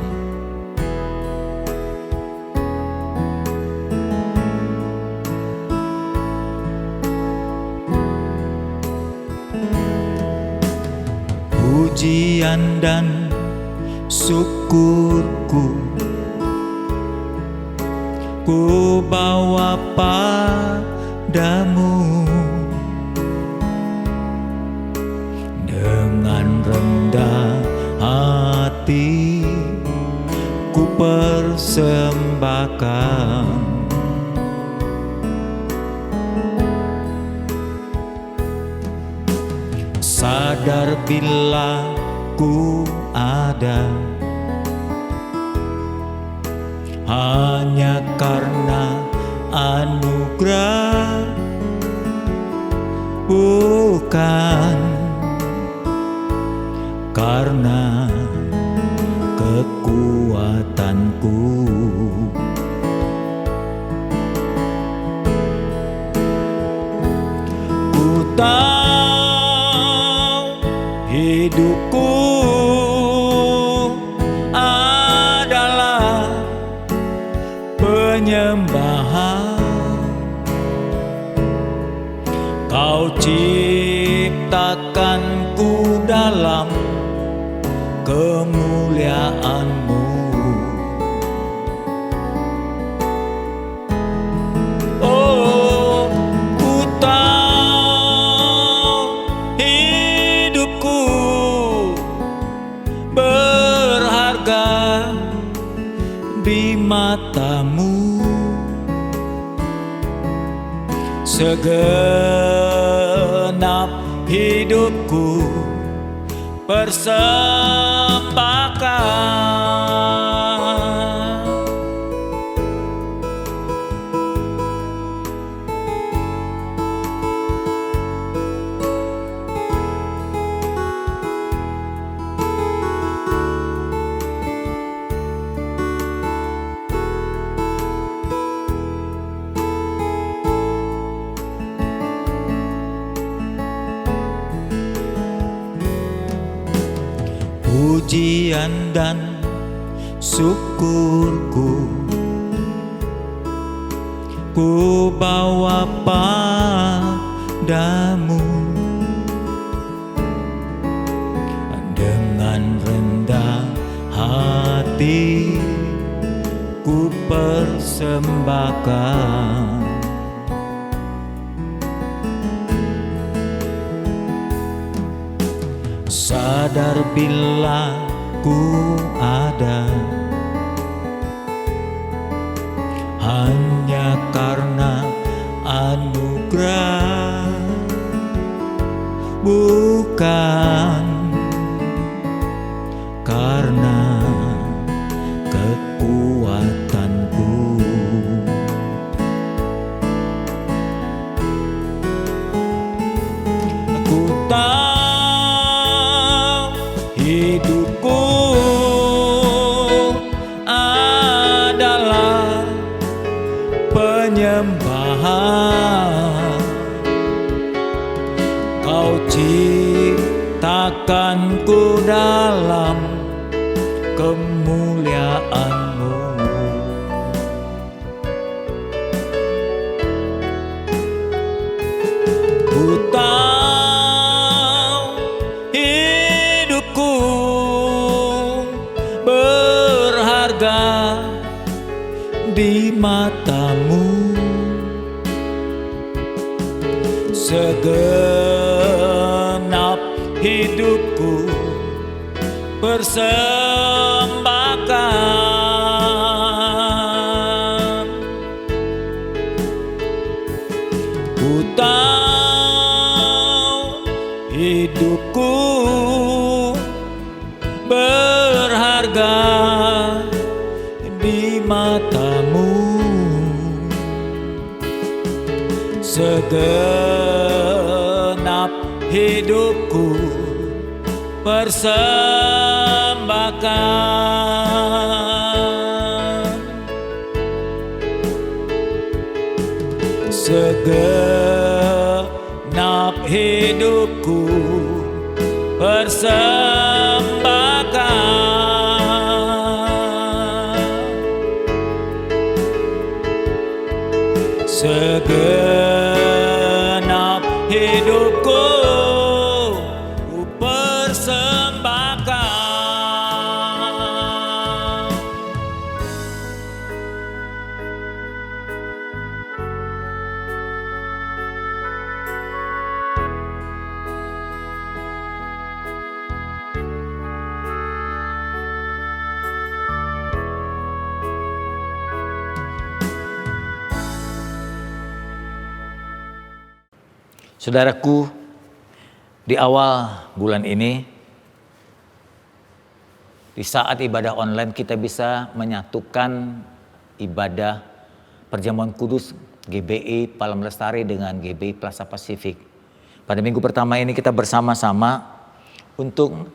Speaker 4: Pujian dan syukurku ku bawa padamu, dengan rendah hati
Speaker 5: persembahkan. Sadar bila ku ada hanya karena anugerah, bukan karena kekuatanku. Ku tahu hidupku adalah penyembahan. Kau ciptakanku dalam kemuliaan-Mu. Oh, ku tahu hidupku berharga di mata-Mu. Segenap hidupku persembahkan. Pujian dan syukurku ku bawa padamu. Dengan rendah hati ku persembahkan. Sadar bila ku ada hanya karena anugerah, bukan karena kekuatanku. Ku tahu hidupku adalah penyembahan. Kau ciptakanku dalam kemuliaan-Mu. Ku tahu hidupku berharga di mata-Mu. Segenap hidupku persembahkan. Ku tahu hidupku berharga di mata-Mu. Segenap hidupku persembahkan. Segenap hidupku persembahkan. Segenap hidupku ku persembahkan.
Speaker 4: Saudaraku, di awal bulan ini, di saat ibadah online kita bisa menyatukan ibadah perjamuan kudus GBI Palem Lestari dengan GBI Plaza Pasifik. Pada minggu pertama ini kita bersama-sama untuk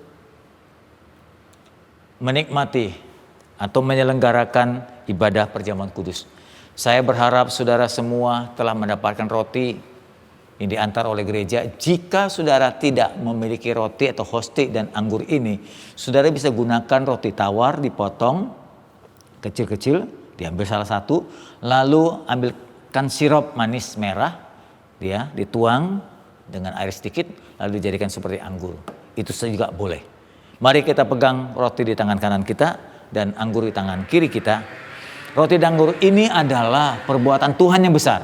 Speaker 4: menikmati atau menyelenggarakan ibadah perjamuan kudus. Saya berharap saudara semua telah mendapatkan roti yang diantar oleh gereja. Jika saudara tidak memiliki roti atau hosti dan anggur ini, saudara bisa gunakan roti tawar dipotong kecil-kecil, diambil salah satu, lalu ambilkan sirup manis merah, dia dituang dengan air sedikit, lalu dijadikan seperti anggur. Itu juga boleh. Mari kita pegang roti di tangan kanan kita dan anggur di tangan kiri kita. Roti dan anggur ini adalah perbuatan Tuhan yang besar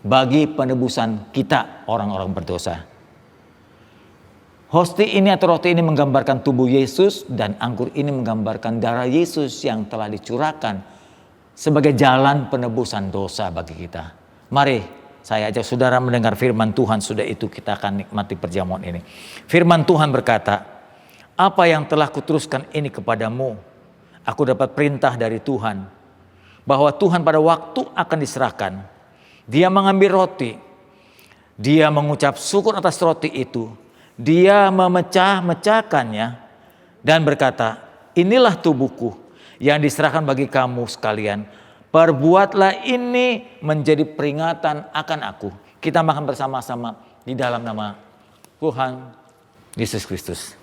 Speaker 4: bagi penebusan kita orang-orang berdosa. Hosti ini atau roti ini menggambarkan tubuh Yesus dan anggur ini menggambarkan darah Yesus yang telah dicurahkan sebagai jalan penebusan dosa bagi kita. Mari saya ajak saudara mendengar firman Tuhan, sudah itu kita akan nikmati perjamuan ini. Firman Tuhan berkata, "Apa yang telah kuteruskan ini kepadamu, aku dapat perintah dari Tuhan, bahwa Tuhan pada waktu akan diserahkan. Dia mengambil roti, dia mengucap syukur atas roti itu, dia memecah-mecahkannya dan berkata, inilah tubuhku yang diserahkan bagi kamu sekalian. Perbuatlah ini menjadi peringatan akan aku." Kita makan bersama-sama di dalam nama Tuhan Yesus Kristus.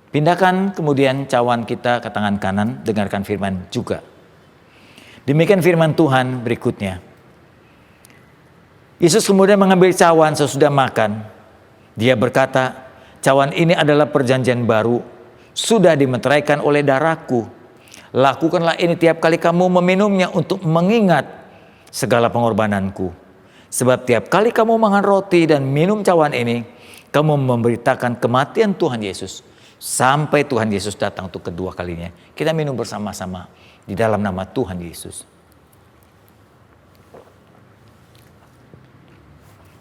Speaker 4: Pindahkan kemudian cawan kita ke tangan kanan, dengarkan firman juga. Demikian firman Tuhan berikutnya. Yesus kemudian mengambil cawan sesudah makan. Dia berkata, "Cawan ini adalah perjanjian baru, sudah dimeteraikan oleh darahku. Lakukanlah ini tiap kali kamu meminumnya untuk mengingat segala pengorbananku. Sebab tiap kali kamu makan roti dan minum cawan ini, kamu memberitakan kematian Tuhan Yesus sampai Tuhan Yesus datang untuk kedua kalinya." Kita minum bersama-sama di dalam nama Tuhan Yesus.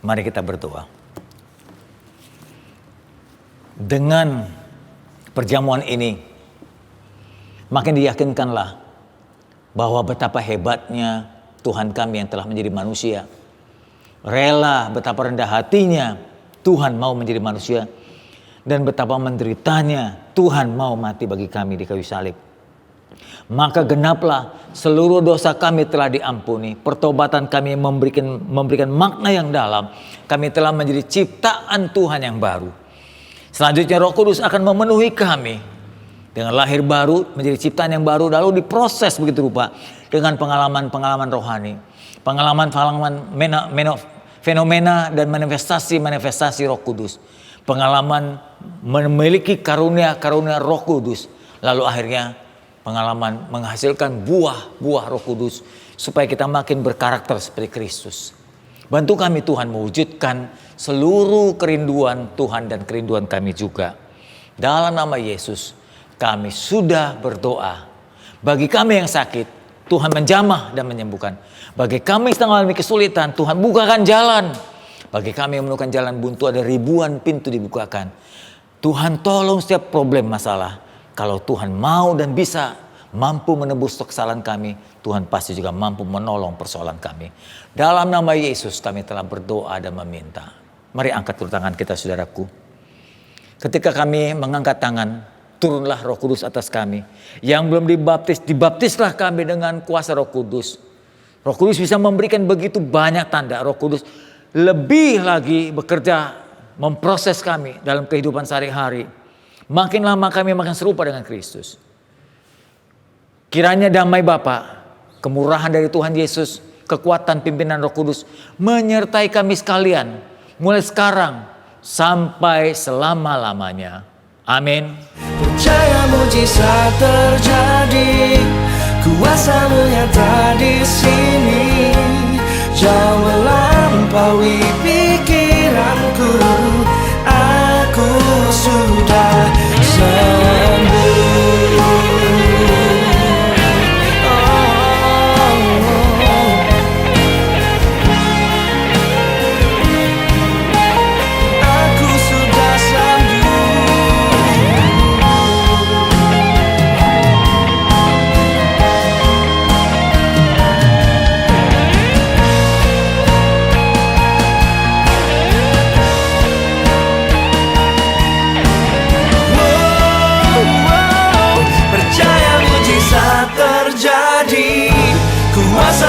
Speaker 4: Mari kita berdoa. Dengan perjamuan ini, makin diyakinkanlah bahwa betapa hebatnya Tuhan kami yang telah menjadi manusia. Rela, betapa rendah hatinya Tuhan mau menjadi manusia. Dan betapa menderitanya Tuhan mau mati bagi kami di kayu salib. Maka genaplah seluruh dosa kami telah diampuni. Pertobatan kami memberikan makna yang dalam. Kami telah menjadi ciptaan Tuhan yang baru. Selanjutnya Roh Kudus akan memenuhi kami dengan lahir baru, menjadi ciptaan yang baru, lalu diproses begitu rupa dengan pengalaman-pengalaman rohani, pengalaman-pengalaman fenomena dan manifestasi Roh Kudus. Pengalaman memiliki karunia-karunia Roh Kudus. Lalu akhirnya pengalaman menghasilkan buah-buah Roh Kudus. Supaya kita makin berkarakter seperti Kristus. Bantu kami Tuhan mewujudkan seluruh kerinduan Tuhan dan kerinduan kami juga. Dalam nama Yesus kami sudah berdoa. Bagi kami yang sakit, Tuhan menjamah dan menyembuhkan. Bagi kami yang mengalami kesulitan, Tuhan bukakan jalan. Bagi kami yang menemukan jalan buntu, ada ribuan pintu dibukakan. Tuhan tolong setiap problem masalah. Kalau Tuhan mau dan bisa mampu menebus kesalahan kami, Tuhan pasti juga mampu menolong persoalan kami. Dalam nama Yesus kami telah berdoa dan meminta. Mari angkat kedua tangan kita saudaraku. Ketika kami mengangkat tangan, turunlah Roh Kudus atas kami. Yang belum dibaptis, dibaptislah kami dengan kuasa Roh Kudus. Roh Kudus bisa memberikan begitu banyak tanda. Roh Kudus lebih lagi bekerja memproses kami dalam kehidupan sehari-hari. Makin lama kami makin serupa dengan Kristus. Kiranya damai Bapa, kemurahan dari Tuhan Yesus, kekuatan pimpinan Roh Kudus menyertai kami sekalian mulai sekarang sampai selama-lamanya. Amin.
Speaker 2: Percaya mujizat terjadi, kuasa-Mu nyata di sini, jauh melampaui pikiranku. Aku sudah sembuh. Oh.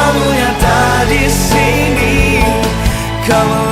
Speaker 2: kuasamu nyata di sini. Kau